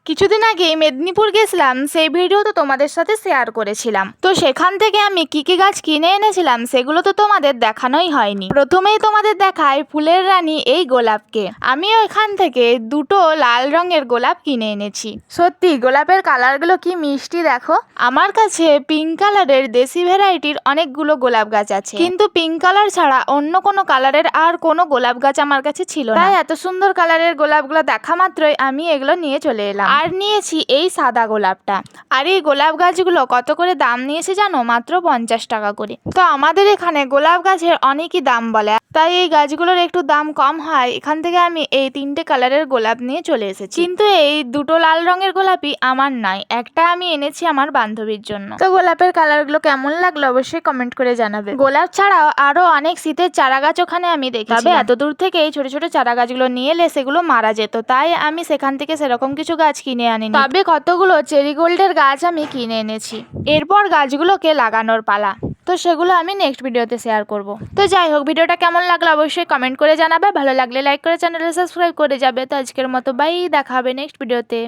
কিছুদিন আগেই মেদিনীপুর গেছিলাম, সেই ভিডিও তো তোমাদের সাথে শেয়ার করেছিলাম। তো সেখান থেকে আমি কি কি গাছ কিনে এনেছিলাম সেগুলো তো তোমাদের দেখানোই হয়নি। প্রথমেই তোমাদের দেখায় ফুলের রানী এই গোলাপকে। আমি ওইখান থেকে দুটো লাল রঙের গোলাপ কিনে এনেছি। সত্যি গোলাপের কালারগুলো কি মিষ্টি দেখো। আমার কাছে পিঙ্ক কালারের দেশি ভ্যারাইটির অনেকগুলো গোলাপ গাছ আছে, কিন্তু পিঙ্ক কালার ছাড়া অন্য কোনো কালারের আর কোনো গোলাপ গাছ আমার কাছে ছিল না। তাই এত সুন্দর কালারের গোলাপগুলো দেখা মাত্রই আমি এগুলো নিয়ে চলে এলাম। আর নিয়েছি এই সাদা গোলাপটা। আর এই গোলাপ গাছগুলো কত করে দাম নিয়েছে জানো? মাত্র 50 টাকা করে। তো আমাদের এখানে গোলাপ গাছের অনেকই দাম বলে, তাই এই গাছগুলোর একটু দাম কম হয়। এখান থেকে আমি এই 3টে কালারের গোলাপ নিয়ে চলে এসেছি, কিন্তু এই দুটো লাল রঙের গোলাপই আমার নয়, একটা আমি এনেছি আমার বান্ধবীর জন্য। তো গোলাপের কালারগুলো কেমন লাগলো অবশ্যই কমেন্ট করে জানাবে। গোলাপ ছাড়াও আরো অনেক শীতের চারা গাছ ওখানে আমি দেখি, তবে এত দূর থেকে এই ছোট ছোট চারা গাছগুলো নিয়ে এলে সেগুলো মারা যেত, তাই আমি সেখান থেকে সেরকম কিছু গাছ কিনে আনিনি। তবে কতগুলো চেরি গোল্ডের গাছ আমি কিনে এনেছি। এরপর গাছগুলোকে লাগানোর পালা, তো সেগুলো আমি নেক্সট ভিডিওতে শেয়ার করব। তো যাই হোক, ভিডিওটা কেমন লাগলো অবশ্যই কমেন্ট করে জানাবে। ভালো লাগলে লাইক করে চ্যানেলটা সাবস্ক্রাইব করে যাবে। তো আজকের মতো বাই, দেখা হবে নেক্সট ভিডিওতে।